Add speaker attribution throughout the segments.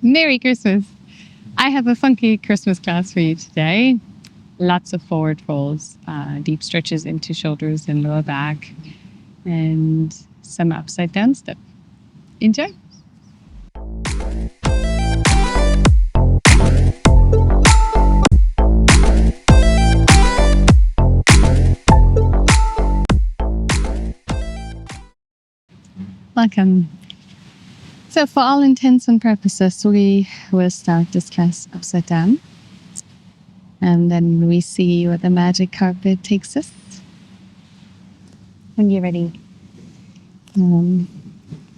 Speaker 1: Merry Christmas! I have a funky Christmas class for you today. Lots of forward folds, deep stretches into shoulders and lower back, and some upside down step. Enjoy! Welcome. So for all intents and purposes, we will start this class upside down. And then we see where the magic carpet takes us. When you're ready,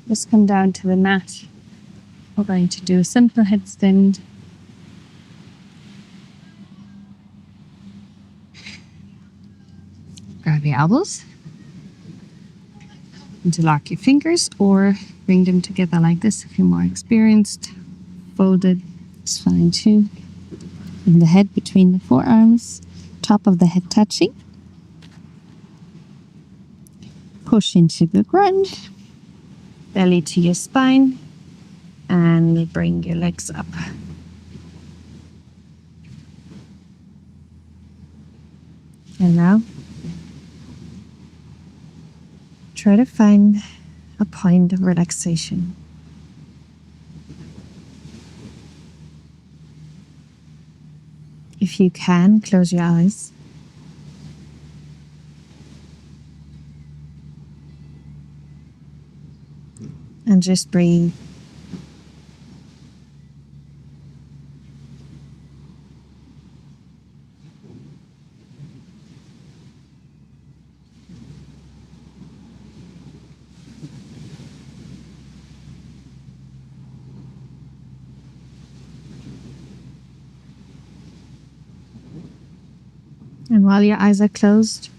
Speaker 1: just come down to the mat. We're going to do a simple headstand. Grab your elbows. Interlock your fingers or bring them together like this if you're more experienced. Folded is fine too. And the head between the forearms, top of the head touching. Push into the ground, belly to your spine, and bring your legs up. And now, try to find a point of relaxation. If you can, close your eyes. And just breathe. And while your eyes are closed,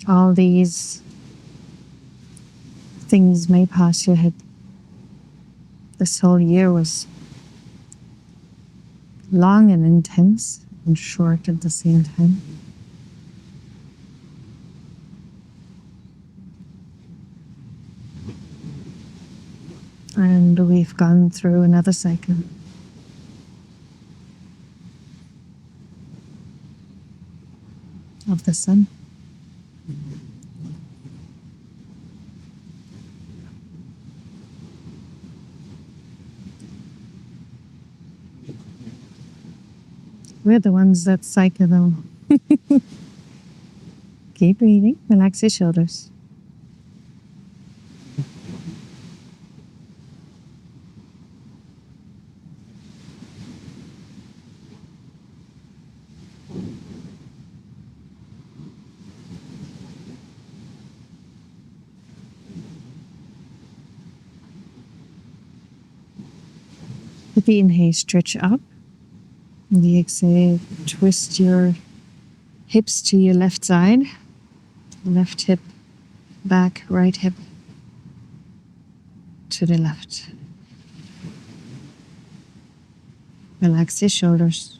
Speaker 1: all these things may pass your head. This whole year was long and intense and short at the same time. And we've gone through another cycle. Of the sun. We're the ones that cycle though. Keep breathing, relax your shoulders. With the inhale, stretch up. And the exhale, twist your hips to your left side. Left hip back, right hip to the left. Relax your shoulders.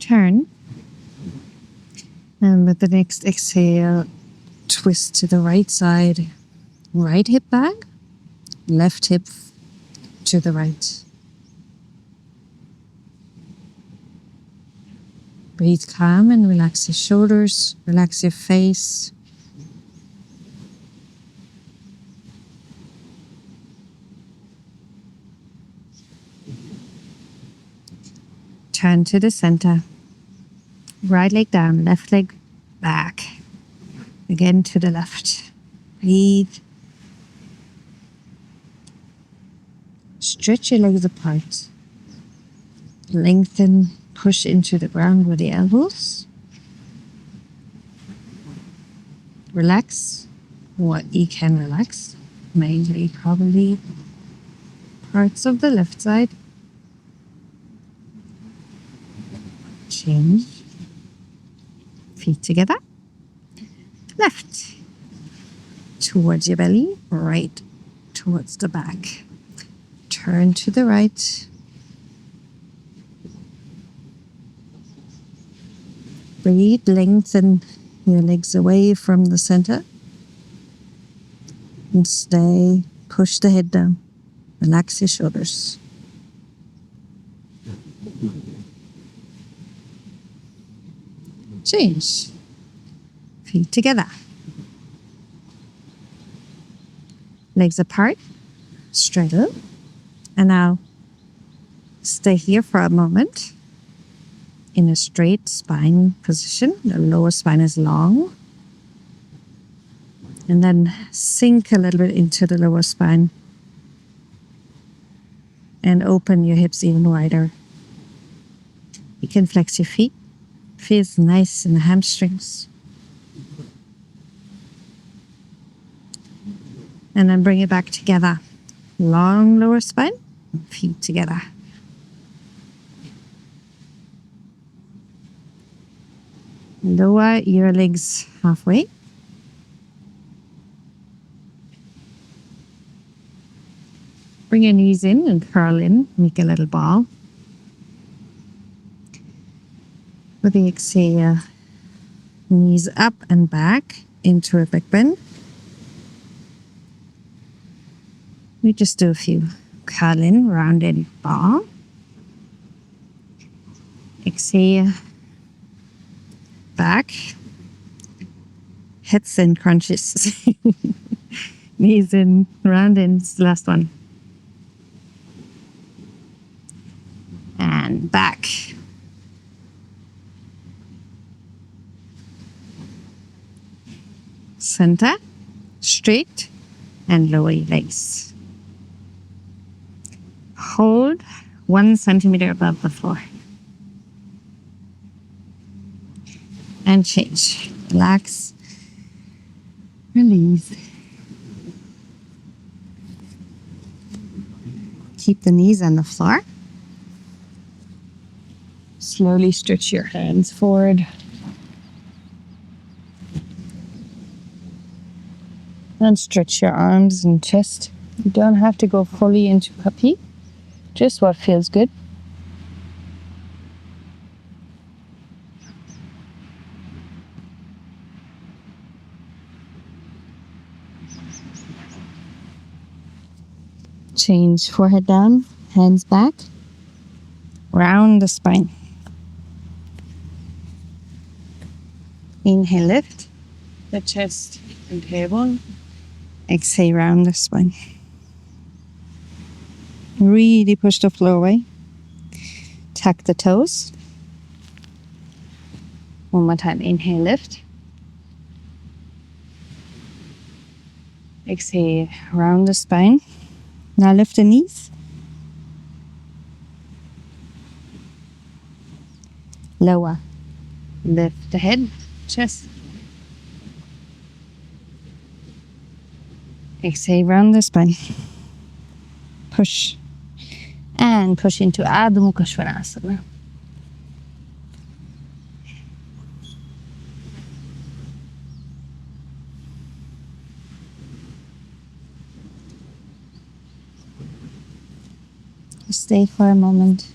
Speaker 1: Turn. And with the next exhale, twist to the right side, right hip back, left hip to the right. Breathe calm and relax your shoulders, relax your face. Turn to the center. Right leg down, left leg back. Again to the left. Breathe. Stretch your legs apart. Lengthen, push into the ground with the elbows. Relax what you can relax. Mainly probably parts of the left side. Change. Feet together. Left towards your belly, right towards the back. Turn to the right.
Speaker 2: Breathe, lengthen your legs away from the center. And stay, push the head down. Relax your shoulders. Change. Feet together. Legs apart. Straddle. And now stay here for a moment in a straight spine position. The lower spine is long. And then sink a little bit into the lower spine. And open your hips even wider. You can flex your feet. Feels nice in the hamstrings. And then bring it back together. Long lower spine, feet together. Lower your legs halfway. Bring your knees in and curl in, make a little ball. With the exhale, knees up and back into a back bend. We just do a few curl in, rounded ball. Exhale, back, headstand crunches. Knees in, round in, it's the last one. And back. Center, straight, and lower your legs. Hold 1 centimeter above the floor. And change. Relax. Release. Keep the knees on the floor. Slowly stretch your hands forward. And stretch your arms and chest. You don't have to go fully into puppy. Just what feels good. Change forehead down, hands back. Round the spine. Inhale, lift the chest and tailbone. Exhale, round the spine. Really push the floor away. Tuck the toes. One more time. Inhale, lift. Exhale, round the spine. Now lift the knees. Lower. Lift the head, chest. Exhale, round the spine. Push. And push into Ardha Mukha Svanasana. Stay for a moment.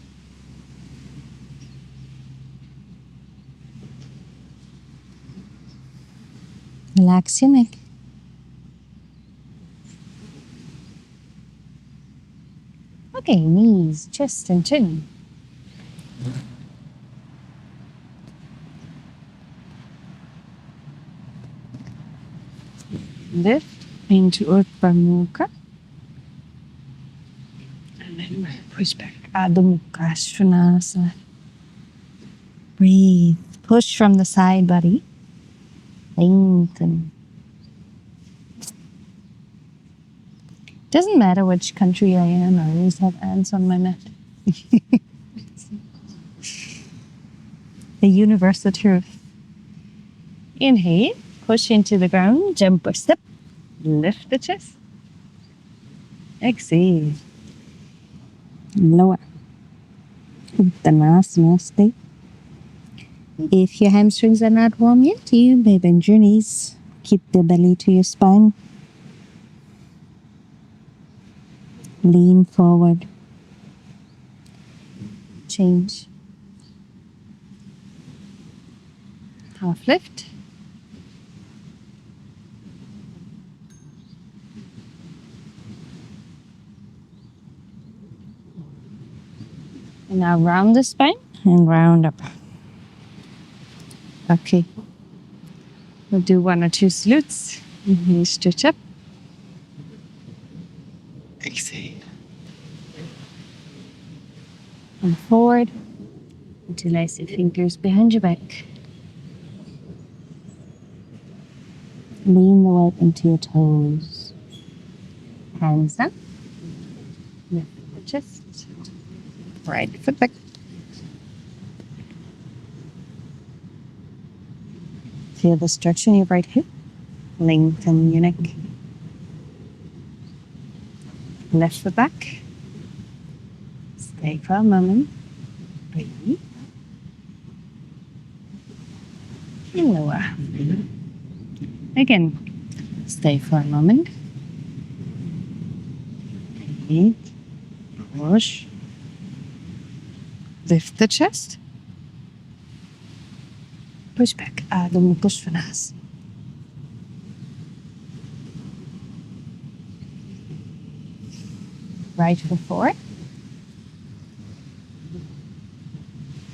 Speaker 2: Relax your neck. Okay, knees, chest and chin. Lift into Urdhva Mukha. And then push back. Ardha Mukha Svanasana. Breathe. Push from the side body. Lengthen. Doesn't matter which country I am, I always have ants on my mat. The universal truth. Inhale, push into the ground, jump or step, lift the chest. Exhale. Lower. Uttanasana state. If your hamstrings are not warm yet, you may bend your knees. Keep the belly to your spine. Lean forward. Change.
Speaker 1: half lift. And now round the spine and round up. Okay. We'll do 1 or 2 salutes. Inhale, stretch up. Exhale. And forward. Interlace your fingers behind your back. Lean the weight into your toes. Hands up. Lift the chest. Right foot back. Feel the stretch in your right hip. Lengthen your neck. Left foot back. Stay for a moment. Breathe. And lower. Again, stay for a moment. Breathe. Push. Lift the chest. Push back. Ardha Mandukasana. Right foot forward.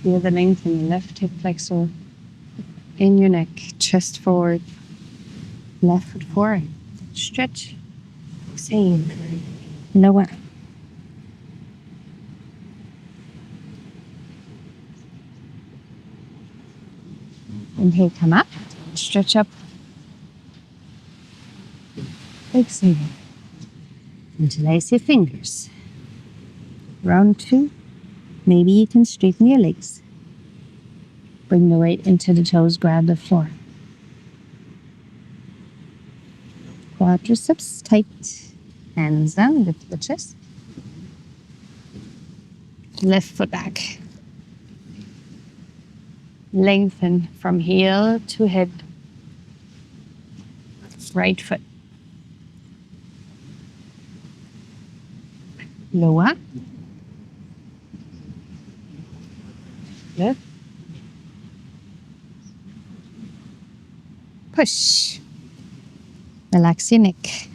Speaker 1: Feel the length in the left hip flexor. In your neck. Chest forward. Left foot forward. Stretch. Exhale. Lower. Inhale, come up. Stretch up. Exhale. Interlace your fingers. Round 2. Maybe you can straighten your legs. Bring the weight into the toes, grab the floor. Quadriceps tight. Hands down, lift the chest. Left foot back. Lengthen from heel to head. Right foot. Lower. Lift. Push. Relax your neck.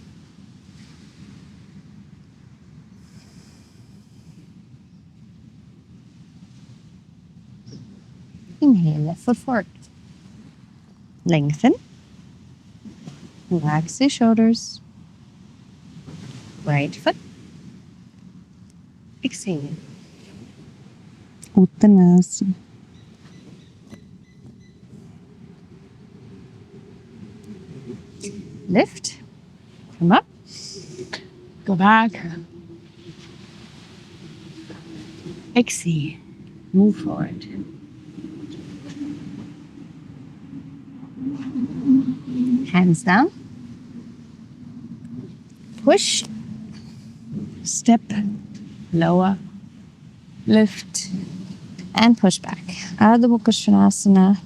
Speaker 1: Inhale, left foot forward. Lengthen. Relax your shoulders. Right foot. Exhale. Uttanasana. Lift. Come up. Go back. Exhale. Move forward. Hands down. Push. Step. Lower. Lift. And push back. Ardha Mandukasana.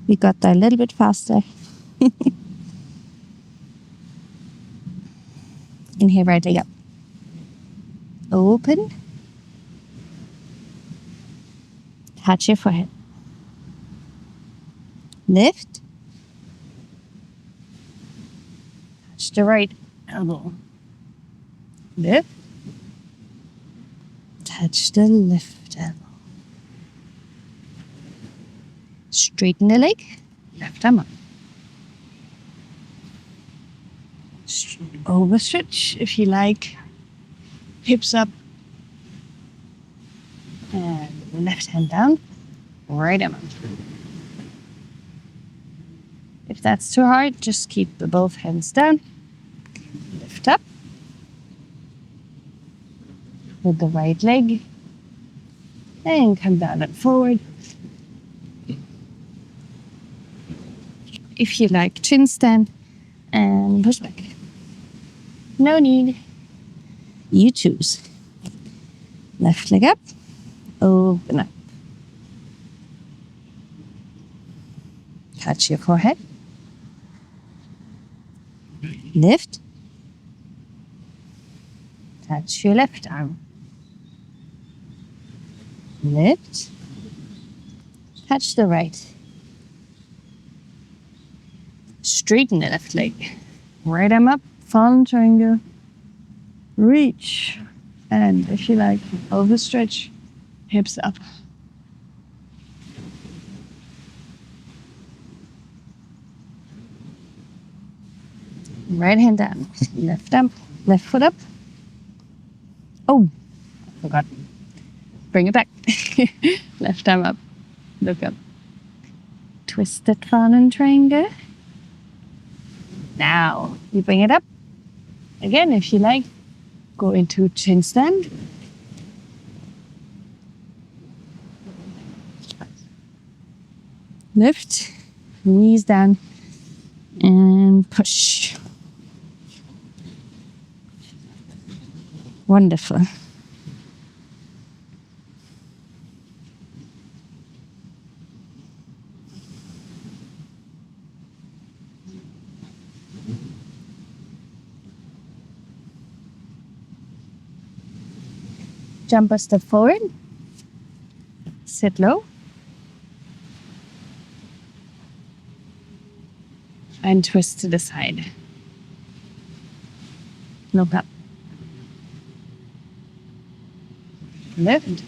Speaker 1: We got there a little bit faster. Inhale, right leg up. Open. Touch your forehead. Lift. Touch the right elbow. Lift. Touch the left elbow. Straighten the leg. Left arm up. Overstretch if you like. Hips up. And left hand down. Right arm up. If that's too hard, just keep both hands down. Lift up. With the right leg. And come down and forward. If you like, Chinstand. And push back. No need. You choose. Left leg up. Open up. Touch your forehead. Lift. Touch your left arm. Lift. Touch the right. Straighten the left leg. Right arm up, fallen triangle. Reach. And if you like, overstretch, hips up. Right hand down, left foot up. Oh, I forgot. Bring it back. Left arm up, look up. Twisted fallen triangle. Now, you bring it up. Again, if you like, go into Chinstand. Lift, knees down, and push. Wonderful. Jump a step forward. Sit low. And twist to the side. Look up. Lift.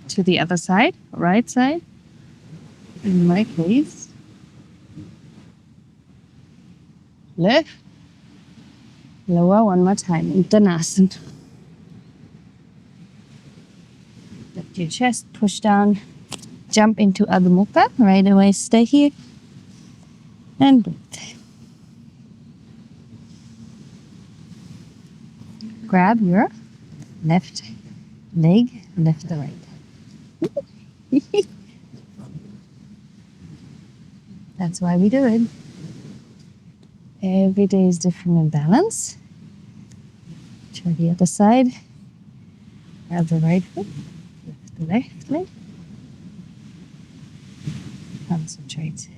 Speaker 1: To the other side, right side. In my case. Lift. Lower one more time. Uttanasana. Lift your chest, push down. Jump into Ardha Mukha. Right away, stay here. And breathe. Grab your left leg, left to right. That's why we do it. Every day is different in balance. Try the other side. Grab the right foot, lift the left leg. Concentrate.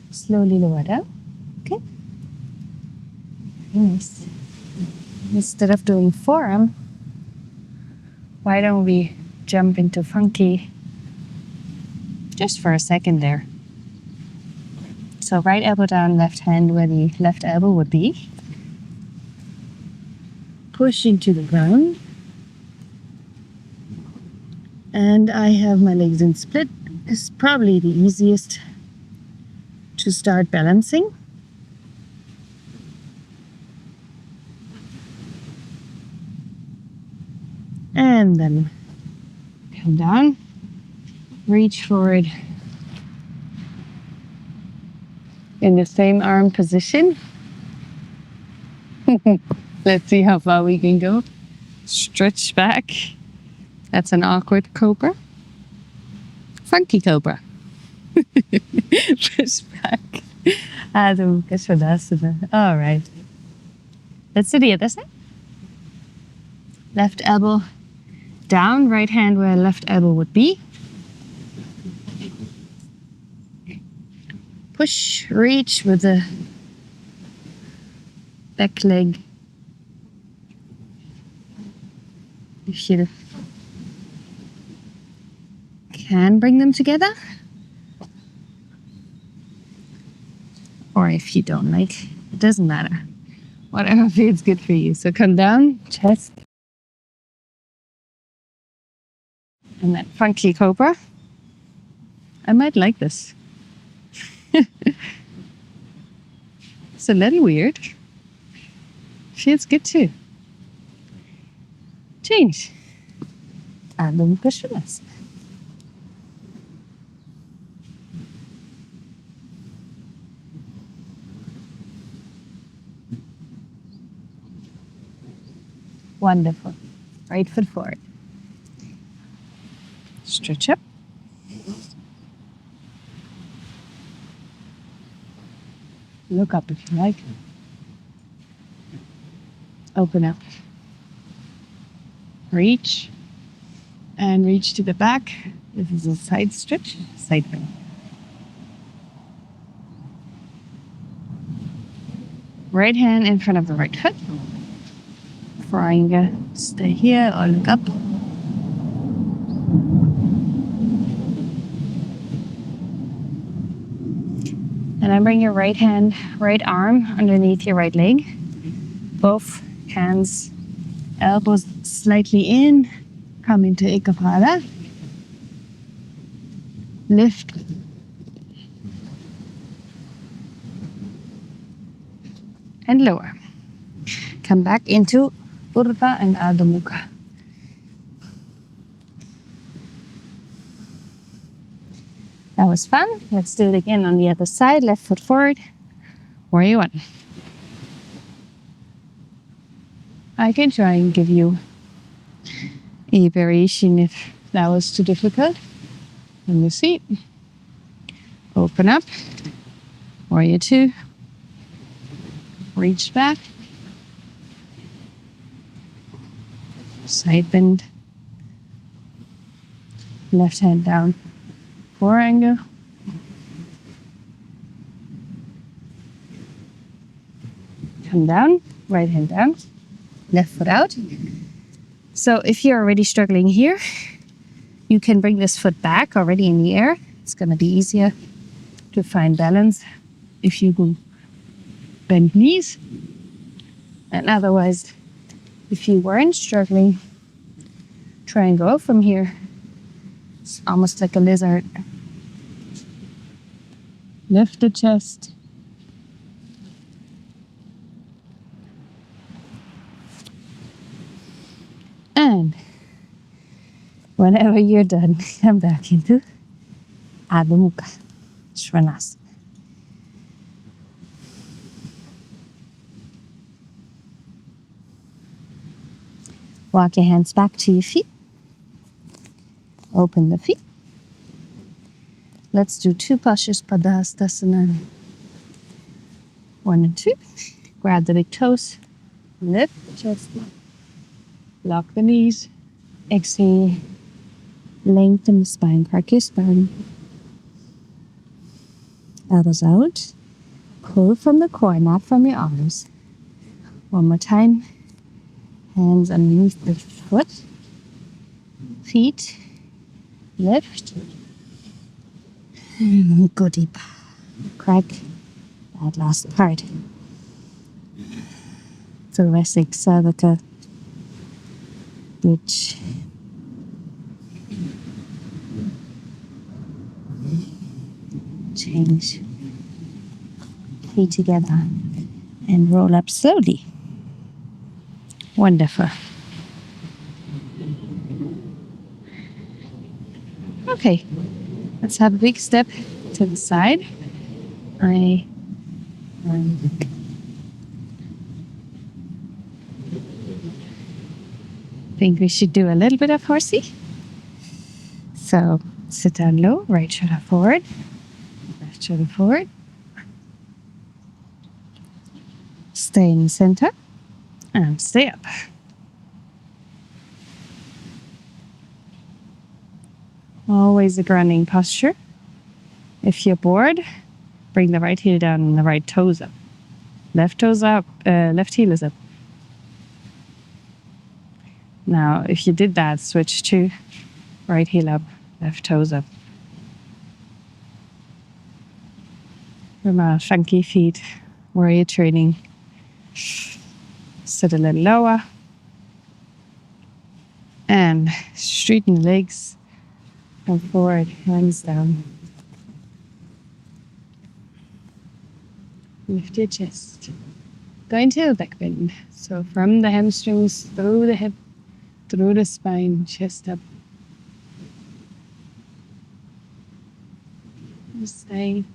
Speaker 1: Slowly lower down. Okay. Nice. Instead of doing forearm, why don't we jump into funky just for a second there? So right elbow down, left hand where the left elbow would be. Push into the ground. And I have my legs in split. It's probably the easiest to start balancing. And then come down, reach forward in the same arm position. Let's see how far we can go. Stretch back. That's an awkward cobra. Funky cobra. Push back. Padangusthasana. All right. Let's do the other side. Left elbow down, right hand where left elbow would be. Push, reach with the back leg. If you can bring them together. Or if you don't like, it doesn't matter. Whatever feels good for you. So come down, chest. And that funky cobra. I might like this. It's a little weird. Feels good too. Change. Mandukasana. Wonderful. Right foot forward. Stretch up. Look up if you like. Open up. Reach. And reach to the back. This is a side stretch, side bend. Right hand in front of the right foot.
Speaker 2: Triangle. Stay here or look up. And then bring your right hand, right arm underneath your right leg. Both hands, elbows slightly in. Come into Ekapada. Lift. And lower. Come back into Urdhva and Ardha Mukha. That was fun. Let's do it again on the other side. Left foot forward. Warrior one. I can try and give you a variation if that was too difficult. On the seat. Open up. Warrior two. Reach back. Side bend. Left hand down. Four angle. Come down. Right hand down. Left foot out. So if you're already struggling here, you can bring this foot back already in the air. It's going to be easier to find balance if you go bend knees. And otherwise, if you weren't struggling, try and go from here. It's almost like a lizard. Lift the chest. And whenever you're done, come back into Adho Mukha, Svanasana. Walk your hands back to your feet. Open the feet. Let's do two Pashimottanasana. 1 and 2. Grab the big toes. Lift the chest. Lock the knees. Exhale. Lengthen the spine. Crack your spine. Elbows out. Pull from the core, not from your arms. One more time. Hands underneath the foot. Feet. Lift. Go deep. Crack that last part. Thoracic, cervical, bridge. Change. Feet together and roll up slowly. Wonderful. Okay, let's have a big step to the side. I think we should do a little bit of horsey. So sit down low, right shoulder forward, left shoulder forward. Stay in the center and stay up. Always a grounding posture. If you're bored, bring the right heel down and the right toes up. Left toes up, left heel is up. Now, if you did that, switch to right heel up, left toes up. From our funky feet, warrior training. Sit a little lower. And straighten the legs. Come forward, hands down. Lift your chest. Go into a back bend. So from the hamstrings, through the hip, through the spine, chest up. Just stay.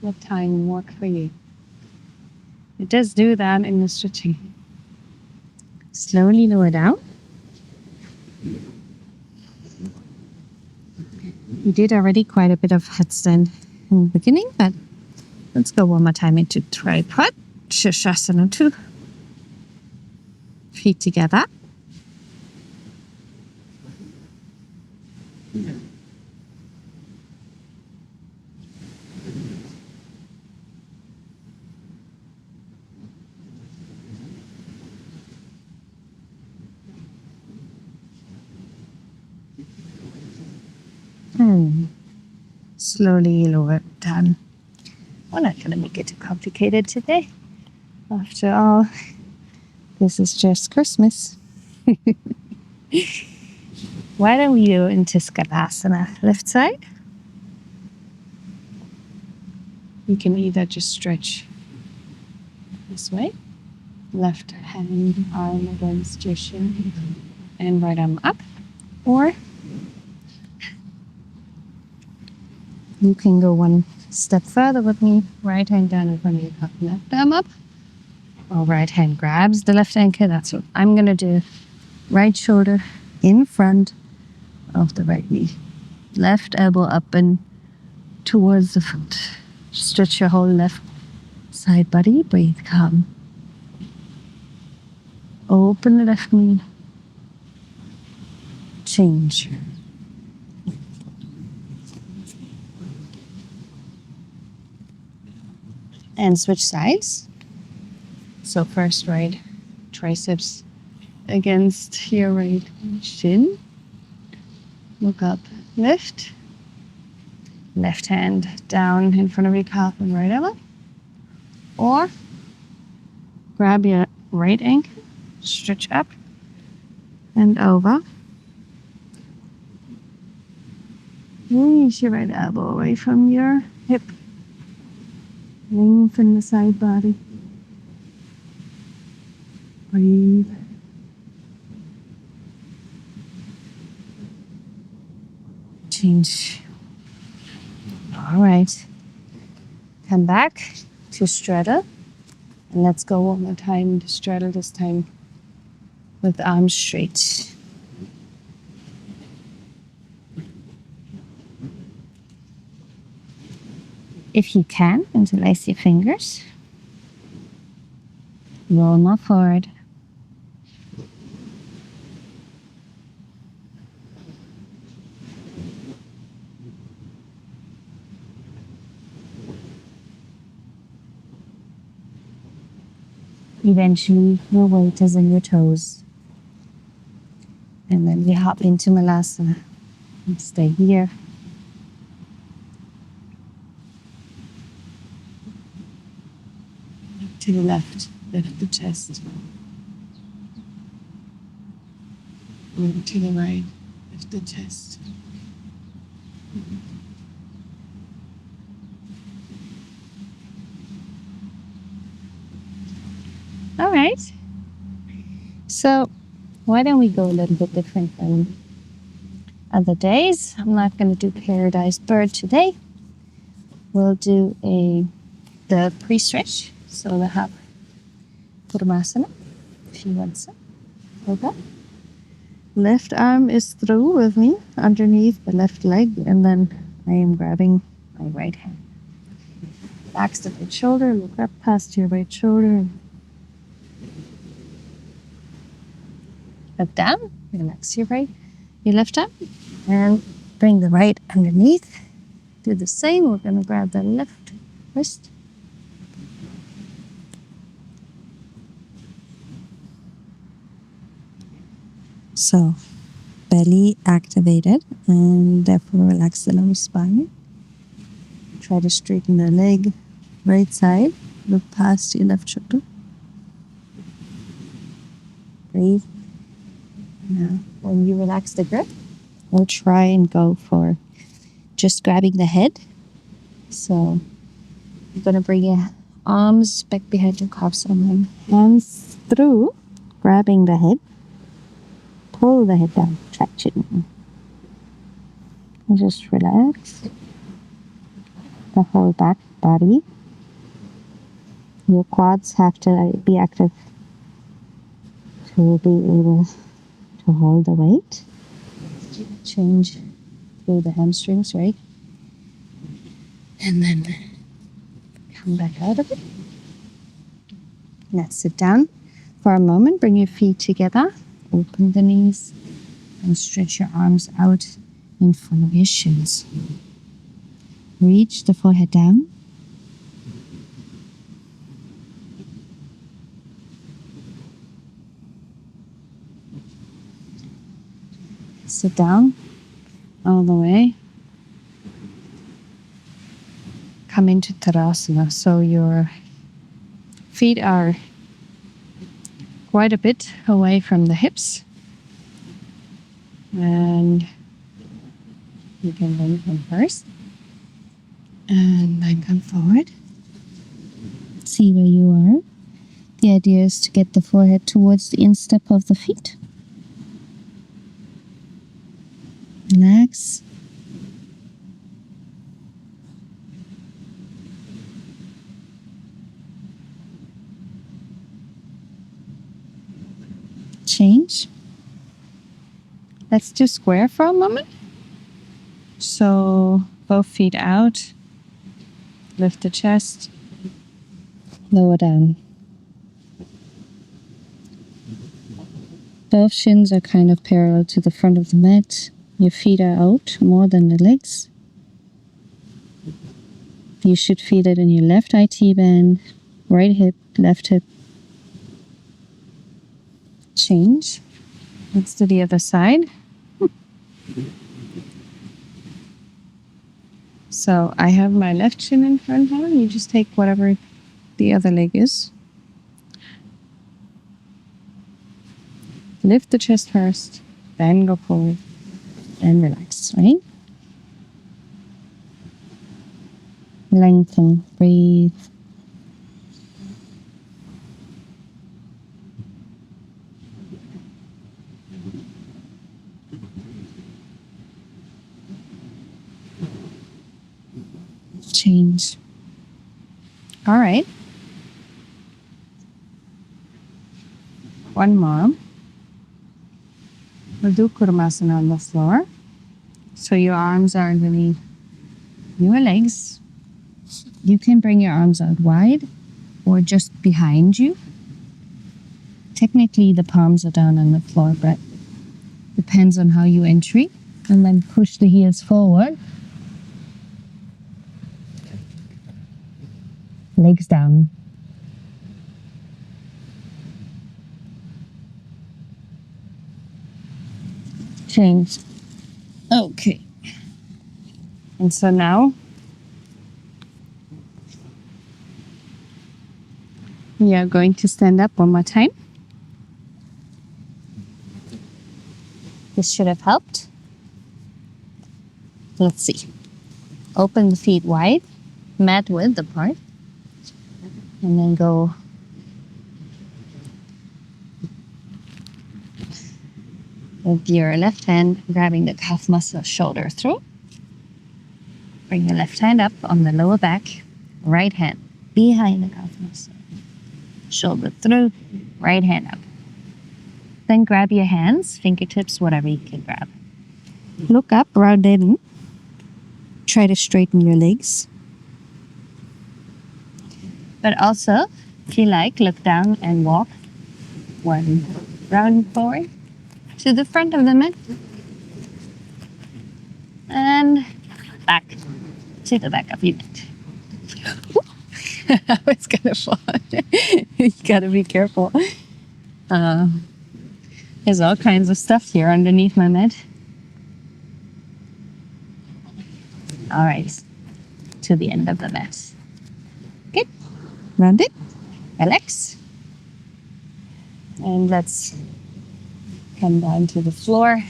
Speaker 2: Let time work for you. It does do that in the stretching. Slowly lower down. We did already quite a bit of headstand in the beginning, but let's go one more time into tripod. Sirsasana 2. Feet together. And slowly lower it down. We're not going to make it too complicated today. After all, this is just Christmas. Why don't we go into Skandasana? Left side.
Speaker 1: You can either just stretch this way, left hand arm against your shin and right arm up,
Speaker 2: Or you can go one step further with me.
Speaker 1: right hand down in front of your cup, left arm up.
Speaker 2: Or right hand grabs the left ankle. That's what I'm going to do. Right shoulder in front of the right knee. Left elbow up and towards the foot. Stretch your whole left side body. Breathe calm. Open the left knee. Change. And switch sides.
Speaker 1: So first right triceps against your right shin. Look up, lift. Left hand down in front of your calf and right elbow. Or grab your right ankle, stretch up and over. Reach your right elbow away from your hip. Lengthen the side body. Breathe.
Speaker 2: Change. All right. Come back to straddle.
Speaker 1: And let's go one more time to straddle, this time with arms straight.
Speaker 2: If you can, interlace your fingers. Roll more forward. Eventually, your weight is in your toes. And then we hop into Malasana. And stay here.
Speaker 1: To the left, lift the chest. Move to the right, lift the chest.
Speaker 2: All right. So why don't we go a little bit different than other days? I'm not going to do Paradise Bird today. We'll do the pre-stretch. So we'll have Kurmasana, if you want some. Okay. Left arm is through with me underneath the left leg, and then I am grabbing my right hand. Relax the right shoulder, look up past your right shoulder. Look down, relax your left arm, and bring the right underneath. Do the same, we're going to grab the left wrist. So, belly activated, and therefore relax the lower spine. Try to straighten the leg, right side, look past your left shoulder. Breathe. Now, when you relax the grip, we'll try and go for just grabbing the head. So you're going to bring your arms back behind your calves and then hands through, grabbing the head. Pull the head down, traction. And just relax the whole back body. Your quads have to be active to be able to hold the weight. Change through the hamstrings, right? And then come back out of it. Let's sit down for a moment. Bring your feet together. Open the knees and stretch your arms out in front of your shins. Reach the forehead down. Sit down all the way.
Speaker 1: come into Tarasana. So your feet are quite a bit away from the hips. And you can then come first. And then come forward.
Speaker 2: See where you are. The idea is to get the forehead towards the instep of the feet. Relax. Change.
Speaker 1: Let's do square for a moment. So both feet out. Lift the chest.
Speaker 2: Lower down. Both shins are kind of parallel to the front of the mat. Your feet are out more than the legs. You should feel it in your left IT band, right hip, left hip.
Speaker 1: Change. Let's do the other side. So I have my left shin in front now. You just take whatever the other leg is. Lift the chest first, then go forward, then relax, right?
Speaker 2: Lengthen, breathe. Change.
Speaker 1: All right. One more. We'll do Kurmasana on the floor. So your arms are underneath your legs.
Speaker 2: You can bring your arms out wide or just behind you. Technically, the palms are down on the floor, but depends on how you entry. And then push the heels forward. Legs down. Change. Okay.
Speaker 1: And so now we are going to stand up one more time.
Speaker 2: This should have helped. Let's see. Open the feet wide, mat width apart, and then go with your left hand grabbing the calf muscle, shoulder through. Bring your left hand up on the lower back, right hand behind the calf muscle, shoulder through, right hand up. Then grab your hands, fingertips, whatever you can grab. Look up, round in. Try to straighten your legs. But also, if you like, look down and walk one round forward to the front of the mat. And back to the back of your mat.
Speaker 1: I was gonna fall. You gotta be careful. There's all kinds of stuff here underneath my mat.
Speaker 2: All right, to the end of the mat. Good. Round it. Relax.
Speaker 1: And let's come down to the floor.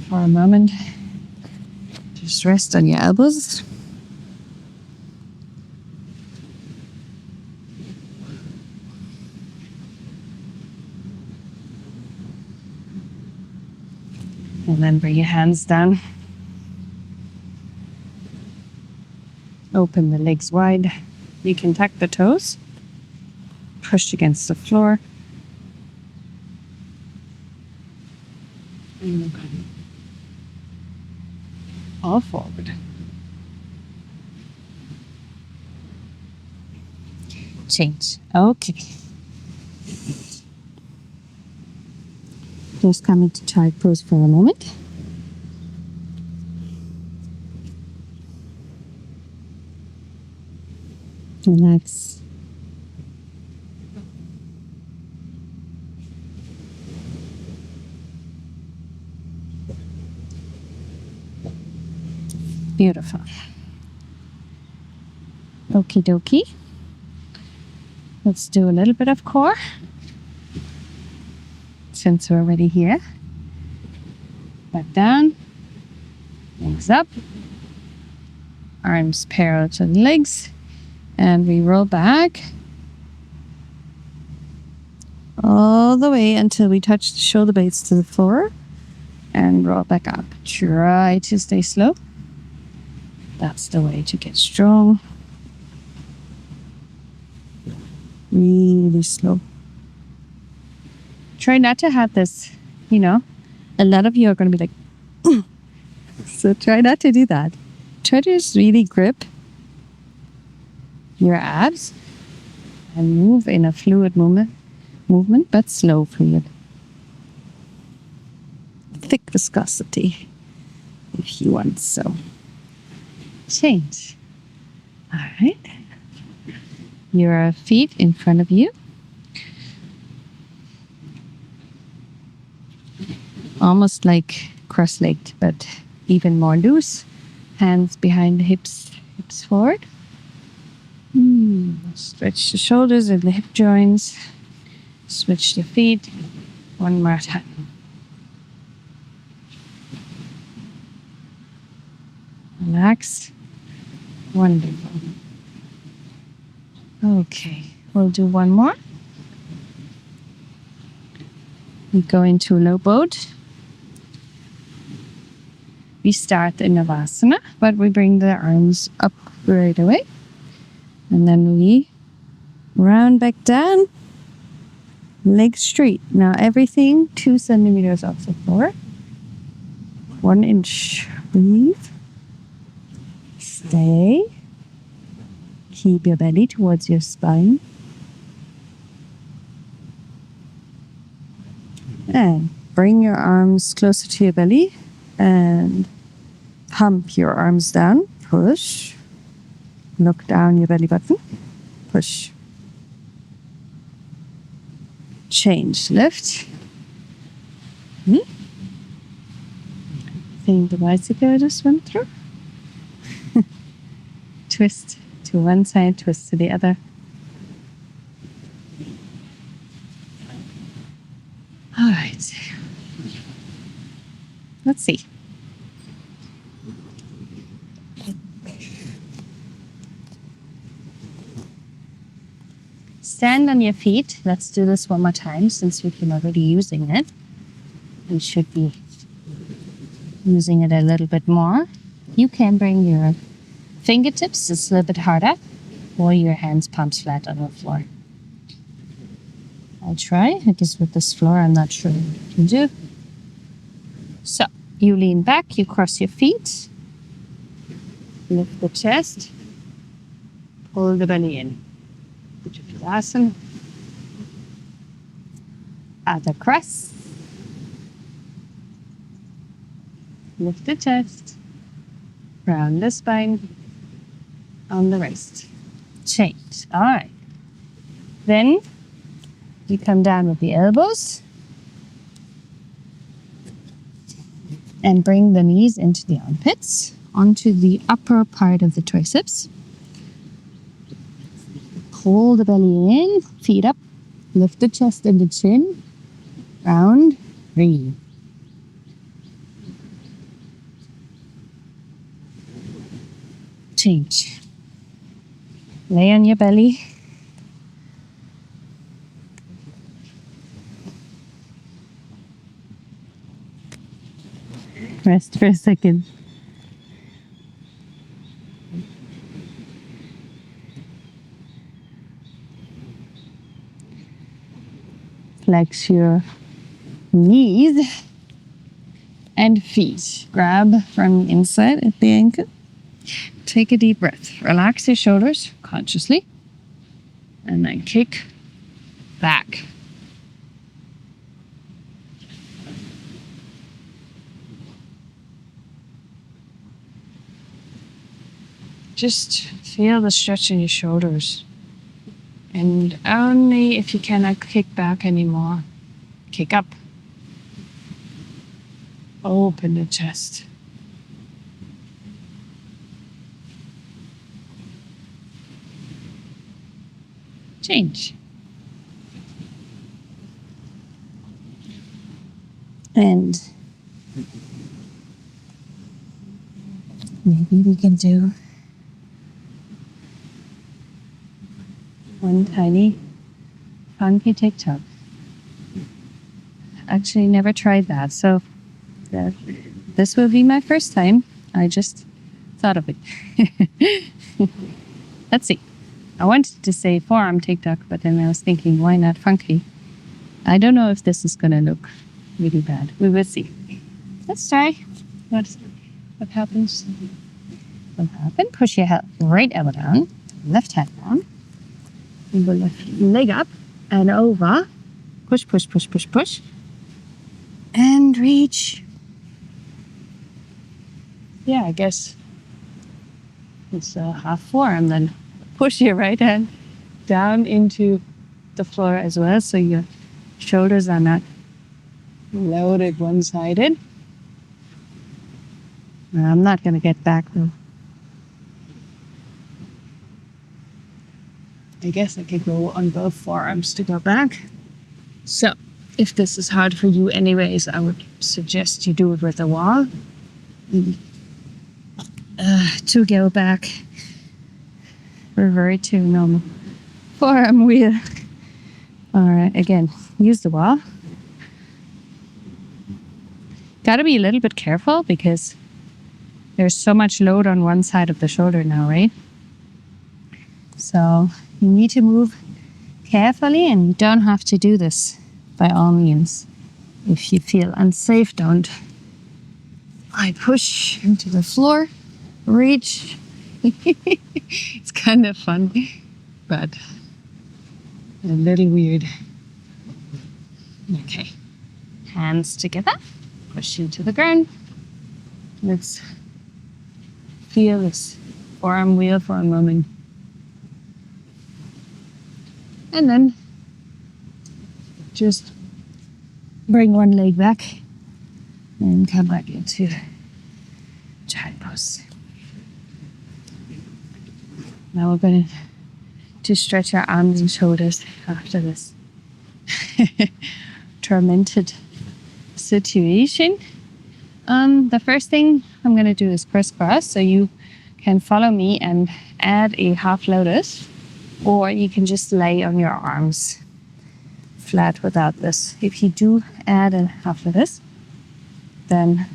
Speaker 1: For a moment, just rest on your elbows. And then bring your hands down. Open the legs wide. You can tuck the toes. Push against the floor. And all forward.
Speaker 2: Change.
Speaker 1: Okay.
Speaker 2: Just come into child pose for a moment. Relax. Beautiful. Okie dokie. Let's do a little bit of core. Since we're already here. Back down. Legs up. Arms parallel to the legs. And we roll back. All the way until we touch the shoulder blades to the floor. And roll back up. Try to stay slow. That's the way to get strong. Really slow. Try not to have this, a lot of you are going to be like, so try not to do that. Try to just really grip your abs and move in a fluid movement, but slow fluid. Thick viscosity, if you want so. Change. All right. Your feet in front of you. Almost like cross-legged, but even more loose. Hands behind the hips forward. Stretch the shoulders and the hip joints. Switch the feet. One more time. Relax. Wonderful. Okay, we'll do one more. We go into low boat. We start in Navasana, but we bring the arms up right away. And then we round back down, legs straight. Now everything 2 centimeters off the floor. 1 inch. Breathe. Stay. Keep your belly towards your spine. And bring your arms closer to your belly and pump your arms down. Push. Look down your belly button. Push. Change. Lift. Think the bicycle just went through. Twist to one side, twist to the other. All right. Let's see. Stand on your feet. Let's do this one more time since we've been already using it. We should be using it a little bit more. You can bring your fingertips just a little bit harder or your hands palms flat on the floor. I'll try. I guess with this floor, I'm not sure what I can do. So, you lean back, you cross your feet, lift the chest, pull the belly in. Bhujapidasana. Ardha Criss. Lift the chest, round the spine, on the wrist. Change. All right. Then you come down with the elbows and bring the knees into the armpits, onto the upper part of the triceps. Pull the belly in, feet up, lift the chest and the chin, round, breathe. Change. Lay on your belly. Rest for a second. Flex your knees and feet. Grab from the inside at the ankle. Take a deep breath. Relax your shoulders consciously. And then kick back. Just feel the stretch in your shoulders. And only if you cannot kick back anymore, kick up. Open the chest.
Speaker 1: change.
Speaker 2: And maybe we can do
Speaker 1: one tiny funky TikTok. Actually, never tried that, so this will be my first time. I just thought of it. Let's see. I wanted to say forearm TikTok, but then I was thinking, why not funky? I don't know if this is going to look really bad. We will see. Let's try. What happens? What happens? Push your right elbow down, left hand down. And go left leg up and over. Push, push, push, push, push. And reach. Yeah, I guess it's a half forearm then. Push your right hand down into the floor as well, so your shoulders are not loaded one-sided. I'm not going to get back though. I guess I could go on both forearms to go back. So, if this is hard for you anyways, I would suggest you do it with a wall. To go back, revert to normal forearm wheel. Alright, again, use the wall. Gotta be a little bit careful because there's so much load on one side of the shoulder now, right? So you need to move carefully, and you don't have to do this by all means. If you feel unsafe, don't. I push into the floor, reach. It's kind of fun, but a little weird. Okay, hands together, push into the ground. Let's feel this forearm wheel for a moment. And then just bring one leg back and come back into child pose. Now we're going to stretch our arms and shoulders after this tormented situation. The first thing I'm going to do is crisscross, so you can follow me and add a half lotus, or you can just lay on your arms flat without this. If you do add a half lotus, then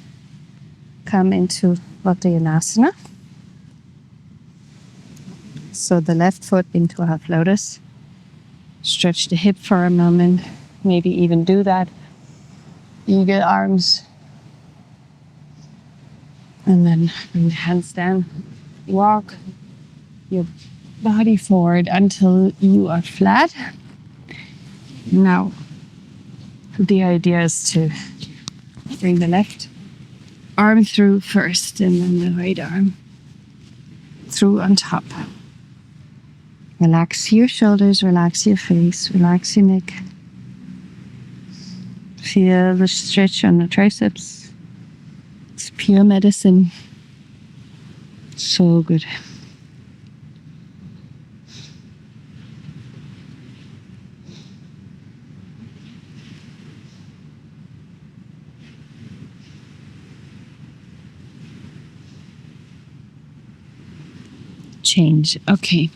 Speaker 1: come into Vatayanasana. So the left foot into a half lotus. Stretch the hip for a moment. Maybe even do that. Eagle arms. And then bring the hands down. Walk your body forward until you are flat. Now, the idea is to bring the left arm through first and then the right arm through on top. Relax your shoulders, relax your face, relax your neck. Feel the stretch on the triceps. It's pure medicine. So good. Change. Okay.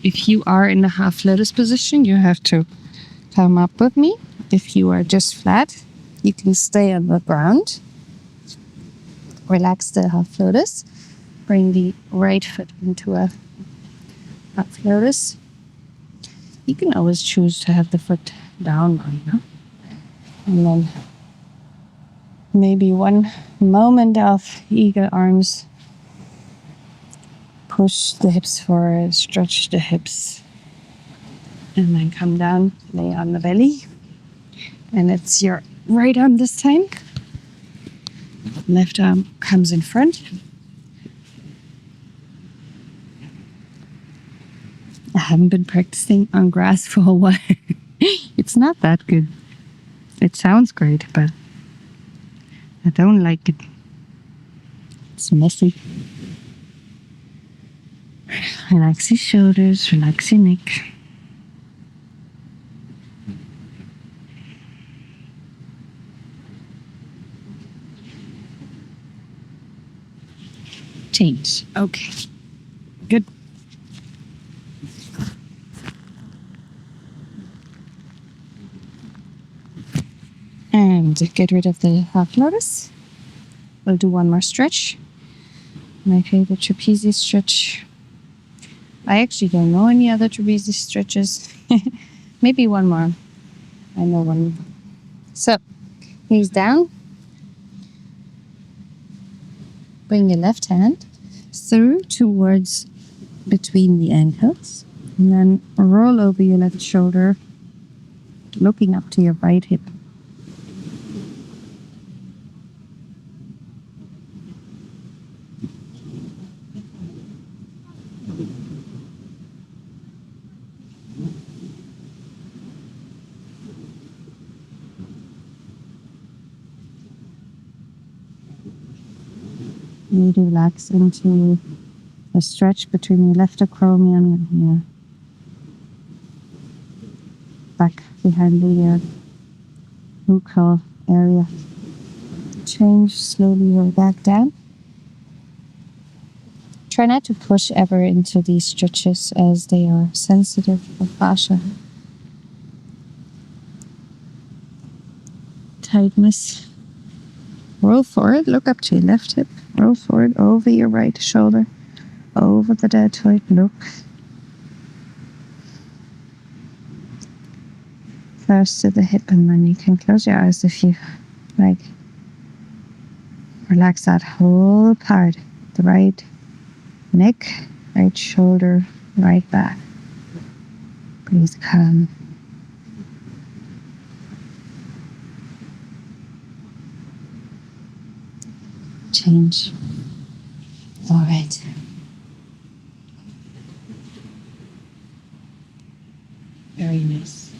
Speaker 1: If you are in the half lotus position, you have to come up with me. If you are just flat, you can stay on the ground. Relax the half lotus. Bring the right foot into a half lotus. You can always choose to have the foot down, and then maybe one moment of eagle arms. Push the hips forward, stretch the hips, and then come down, lay on the belly. And it's your right arm this time. Left arm comes in front. I haven't been practicing on grass for a while. It's not that good. It sounds great, but I don't like it. It's messy. Relax your shoulders, relax your neck. Change. Okay. Good. And get rid of the half lotus. We'll do one more stretch. My favorite trapezius stretch. I actually don't know any other trapezius stretches. Maybe one more. I know one. So, knees down. Bring your left hand through towards between the ankles. And then roll over your left shoulder, looking up to your right hip. You relax into a stretch between your left acromion and your back behind the buccal area. Change slowly your back down. Try not to push ever into these stretches as they are sensitive for fascia tightness. Roll forward, look up to your left hip. Roll forward over your right shoulder, over the deltoid. Look. First to the hip, and then you can close your eyes if you like. Relax that whole part. The right neck, right shoulder, right back. Breathe calm. Change. All right. Very nice.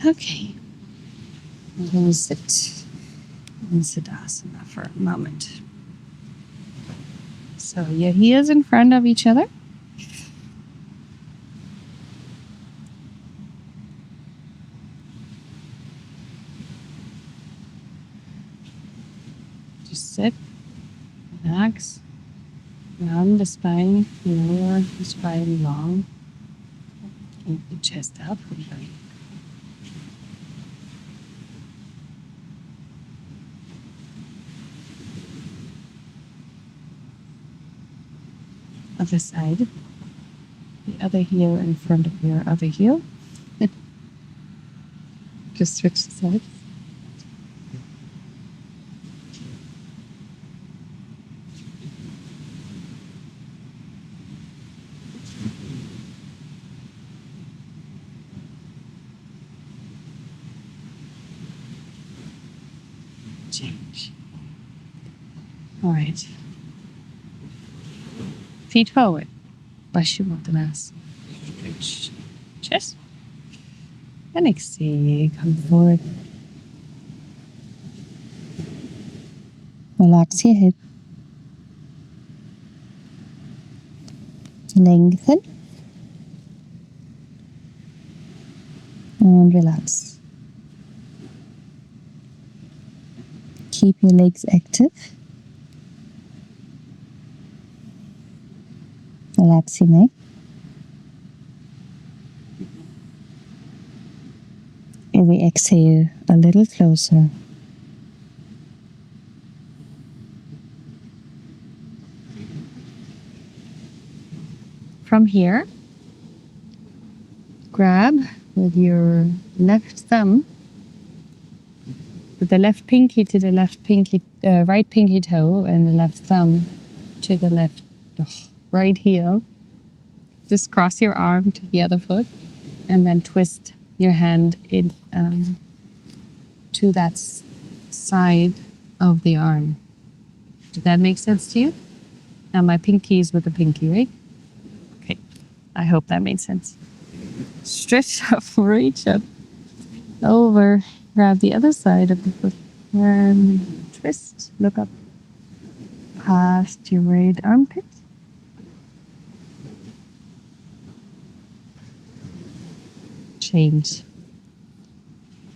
Speaker 1: Okay. I'm going to sit in Siddhasana for a moment. So your heels in front of each other. Just sit, relax, round the spine, lower the spine long. Keep the chest up. Other side. The other heel in front of your other heel. Just switch sides. Change. All right. Feet forward. Pashimottanasana. Stretch chest. And exhale. Come forward. Relax your hip. Lengthen. And relax. Keep your legs active. Relax your neck. And we exhale a little closer. From here, grab with your left thumb, with the left pinky to the right pinky toe, and the left thumb to the left right heel. Just cross your arm to the other foot, and then twist your hand in to that side of the arm. Did that make sense to you? Now my pinky is with the pinky, right? Okay, I hope that made sense. Stretch up, reach up, over, grab the other side of the foot, and twist, look up past your right armpit. Change.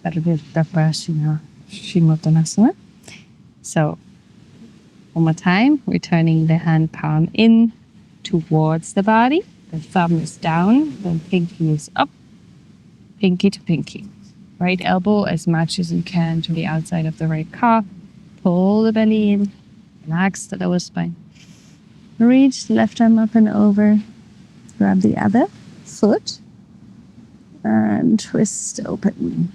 Speaker 1: Parivrrta, Pashimottanasana. So One more time, returning the hand palm in towards the body. The thumb is down, then pinky is up, pinky to pinky. Right elbow as much as you can to the outside of the right calf. Pull the belly in, relax the lower spine. Reach the left arm up and over. Grab the other foot and twist open.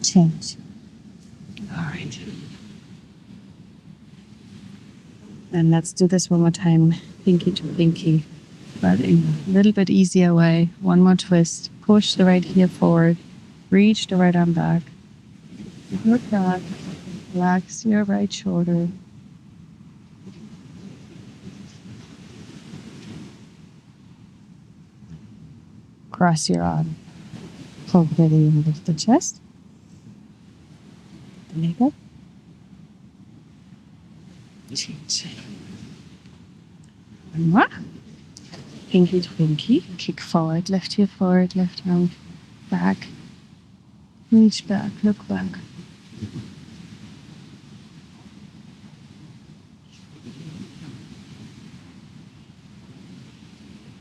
Speaker 1: Change. All right. And let's do this one more time. Pinky to pinky, but in a little bit easier way. One more twist. Push the right heel forward. Reach the right arm back. Look back. Relax your right shoulder. Cross your arm. Pull the belly and lift the chest. The leg up. Change. One more. Pinky to pinky. Kick forward. Left heel forward. Left arm back. Reach back. Look back.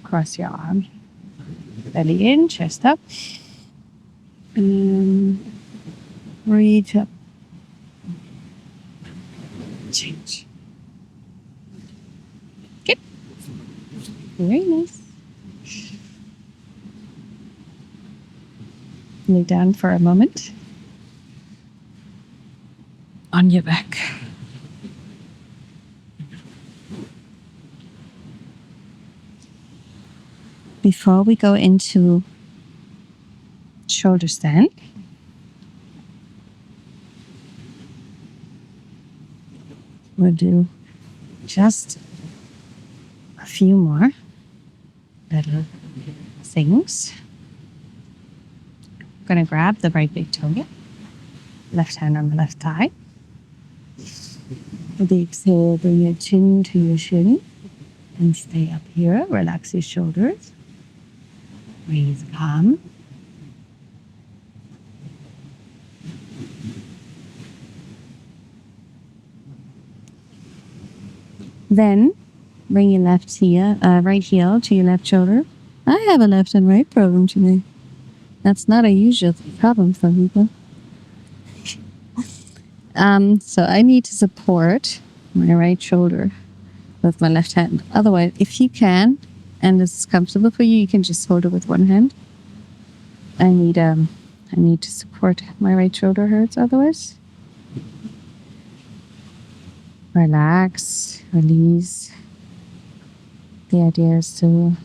Speaker 1: Cross your arm. Belly in, chest up. And reach up. Change. Good. Very nice. Lay down for a moment. On your back. Before we go into shoulder stand, we'll do just a few more little things. I'm going to grab the right big toe, left hand on the left thigh. With the exhale, bring your chin to your shin and stay up here. Relax your shoulders. Breathe calm. Then bring your right heel to your left shoulder. I have a left and right problem today. That's not a usual problem for people. So I need to support my right shoulder with my left hand. Otherwise, if you can, and it's comfortable for you, you can just hold it with one hand. I need to support my right shoulder hurts otherwise. Relax, release. The idea is to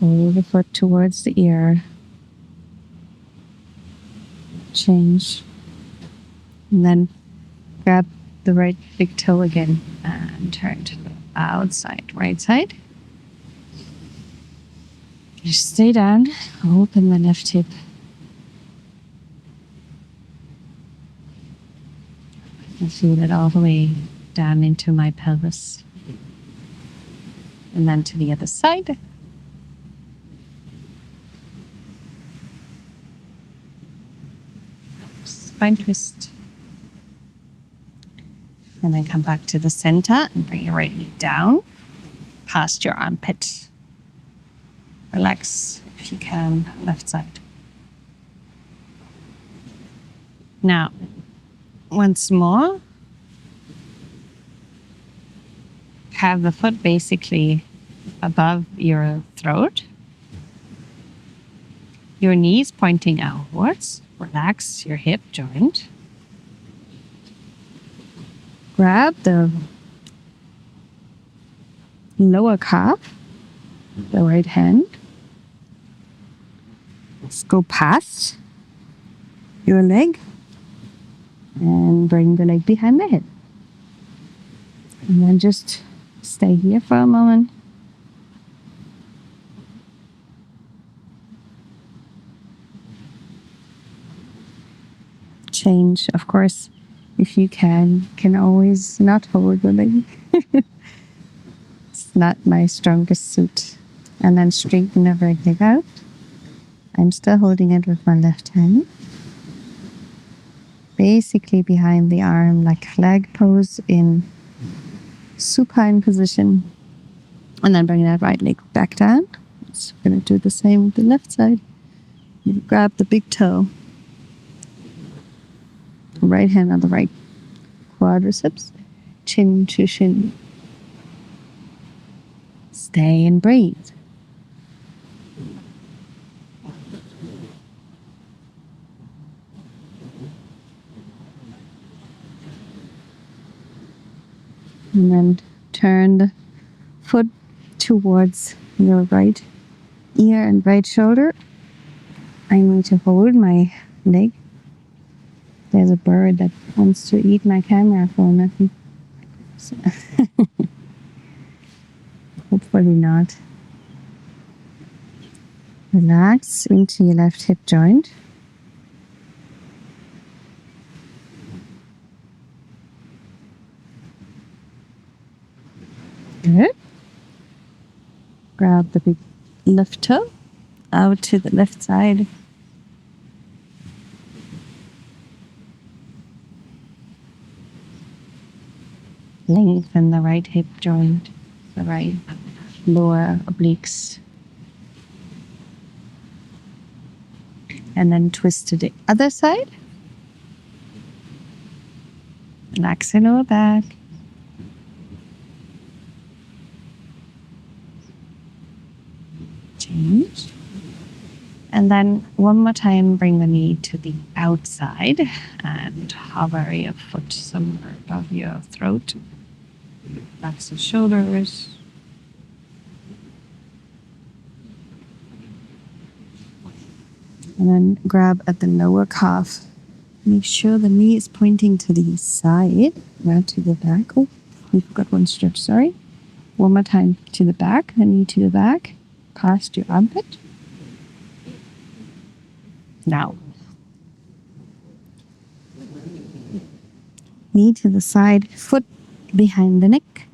Speaker 1: hold the foot towards the ear. Change. And then grab the right big toe again and turn to the outside, right side. Just stay down, open the left hip. And feel it all the way down into my pelvis. And then to the other side. Spine twist. And then come back to the center and bring your right knee down past your armpit. Relax if you can, left side. Now, once more, have the foot basically above your throat. Your knees pointing outwards. Relax your hip joint. Grab the lower calf, the right hand. Let's go past your leg and bring the leg behind the head. And then just stay here for a moment. Change, of course, if you can always not hold the leg. It's not my strongest suit. And then straighten the right leg out
Speaker 2: I'm still holding it with my left hand. Basically behind the arm, like flag pose in supine position. And then bring that right leg back down. So we're going to do the same with the left side. You grab the big toe. Right hand on the right quadriceps. Chin to shin. Stay and breathe. And then turn the foot towards your right ear and right shoulder. I need to hold my leg. There's a bird that wants to eat my camera phone. So hopefully not. Relax into your left hip joint. Good. Grab the big left toe out to the left side. Lengthen the right hip joint, the right lower obliques. And then twist to the other side. Relax your lower back. Change. And then one more time, bring the knee to the outside and hover your foot somewhere above your throat. Relax the shoulders. And then grab at the lower calf. Make sure the knee is pointing to the side, not to the back. Oh, we forgot one stretch, sorry. One more time to the back, the knee to the back, past your armpit. Now, knee to the side, foot behind the neck.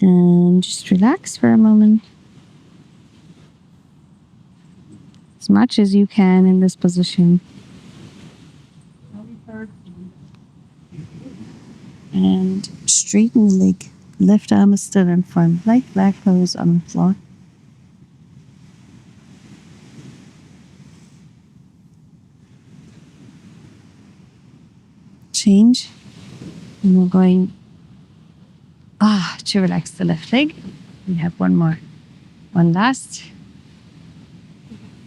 Speaker 2: And just relax for a moment. As much as you can in this position. And straighten the leg. Left arm is still in front, like flag pose on the floor. Change. And we're going to relax the left leg. We have one more. One last.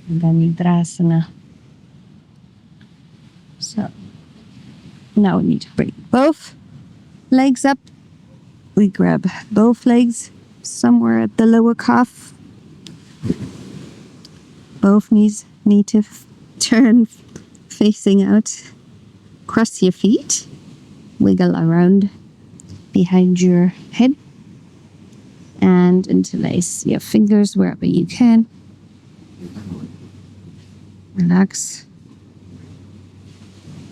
Speaker 2: And then Navasana. So now we need to bring both legs up. We grab both legs somewhere at the lower calf. Both knees need to turn facing out. Cross your feet. Wiggle around behind your head. And interlace your fingers wherever you can. Relax.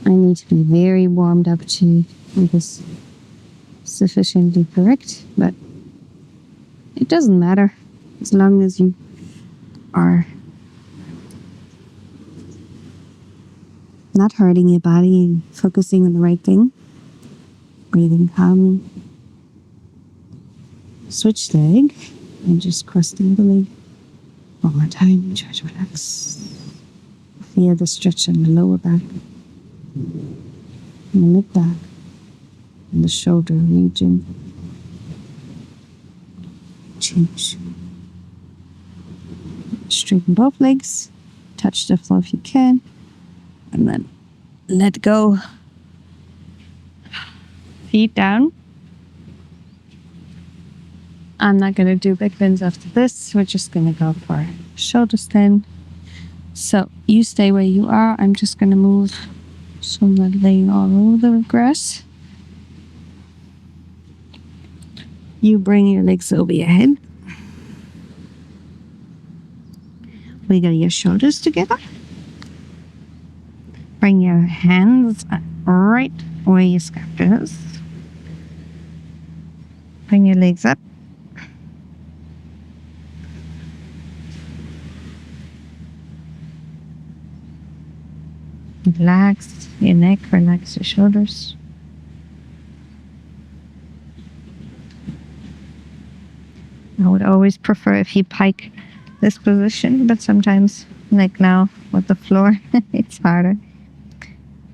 Speaker 2: I need to be very warmed up to make this sufficiently correct, but it doesn't matter as long as you are not hurting your body and focusing on the right thing. Breathing calmly. Switch leg and just cross the other leg. One more time. Try to relax. Feel the stretch in the lower back, in the mid back, in the shoulder region. Change. Straighten both legs. Touch the floor if you can. And then let go. Feet down. I'm not going to do big bends after this. We're just going to go for shoulder stand. So you stay where you are. I'm just going to move so I'm not laying all over the grass. You bring your legs over your head. Wiggle your shoulders together. Bring your hands right where your scalp is. Bring your legs up. Relax your neck, relax your shoulders. I would always prefer if you pike this position, but sometimes, like now with the floor, it's harder.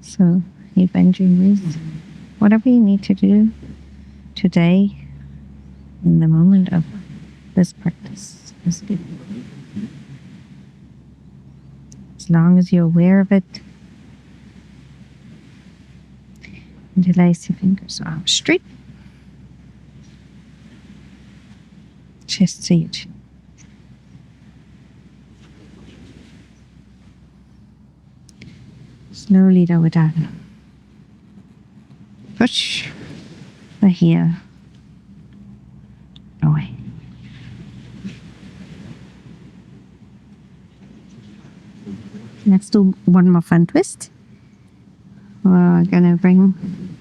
Speaker 2: So you bend your knees. Whatever you need to do today in the moment of this practice is good. As long as you're aware of it, interlace your fingers, arms straight, chest to your chin. Slowly lower down. Push the heel away. Let's do one more fun twist. We're going to bring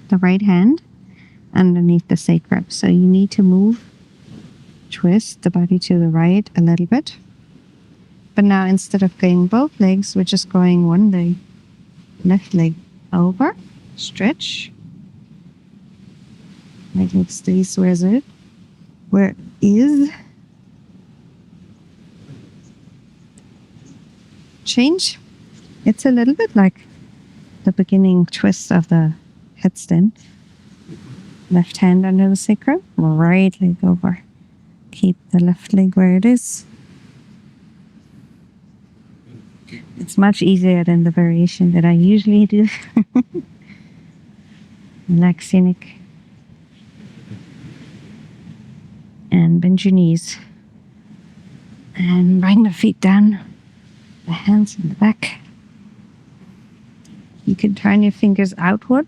Speaker 2: the right hand underneath the sacrum. So you need to move, twist the body to the right a little bit. But now instead of going both legs, we're just going one leg. Left leg over, stretch. Right leg stays where it is. Change. It's a little bit like the beginning twist of the headstand. Left hand under the sacrum, right leg over. Keep the left leg where it is. It's much easier than the variation that I usually do. Relax your neck. And bend your knees. And bring the feet down. The hands in the back. You can turn your fingers outward.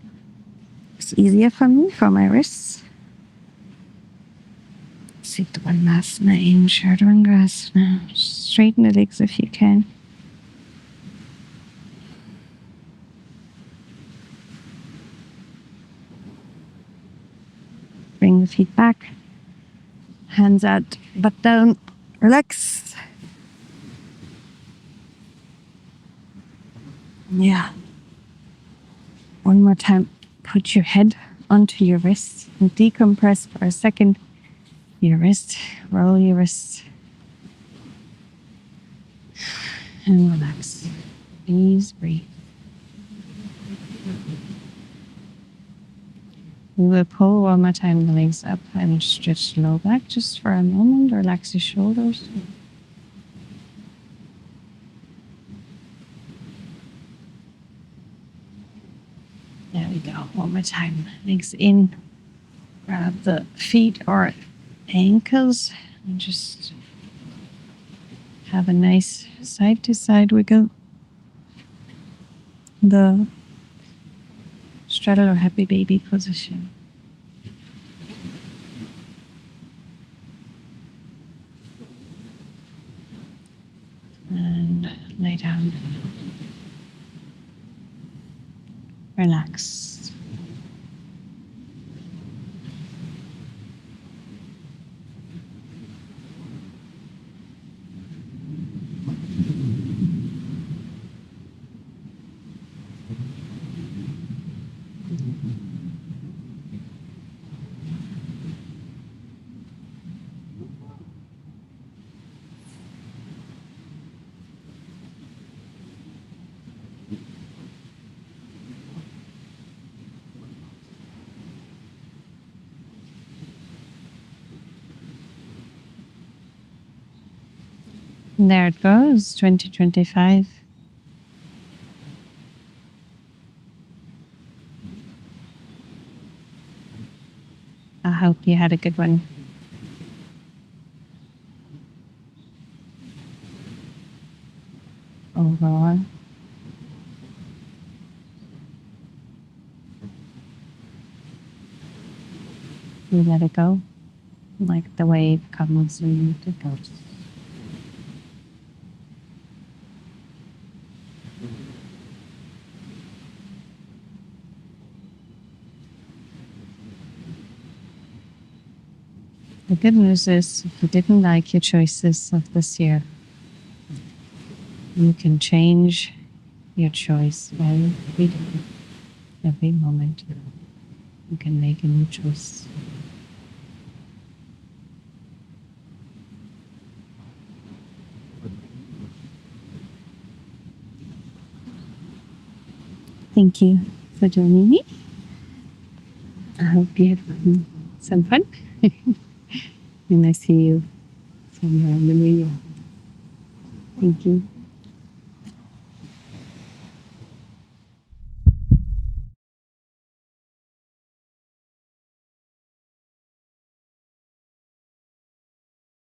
Speaker 2: It's easier for me, for my wrists. Uttanasana in Padangusthasana. Straighten the legs if you can. Bring the feet back. Hands out, butt down. Relax. Yeah. One more time. Put your head onto your wrist and decompress for a second. Your wrist. Roll your wrist. And relax. Please breathe. We will pull one more time the legs up and stretch the low back just for a moment. Relax your shoulders. There we go. One more time. Legs in. Grab the feet or ankles and just have a nice side to side wiggle. The straddle or happy baby position. And lay down. Relax. And there it goes, 2025. I hope you had a good one. Overall. You let it go, like the wave comes and it goes. The good news is, if you didn't like your choices of this year, you can change
Speaker 1: your choice. Every moment, you can make a new choice. Thank you for joining me. I hope you had some fun. And I see you somewhere on the video. Thank you.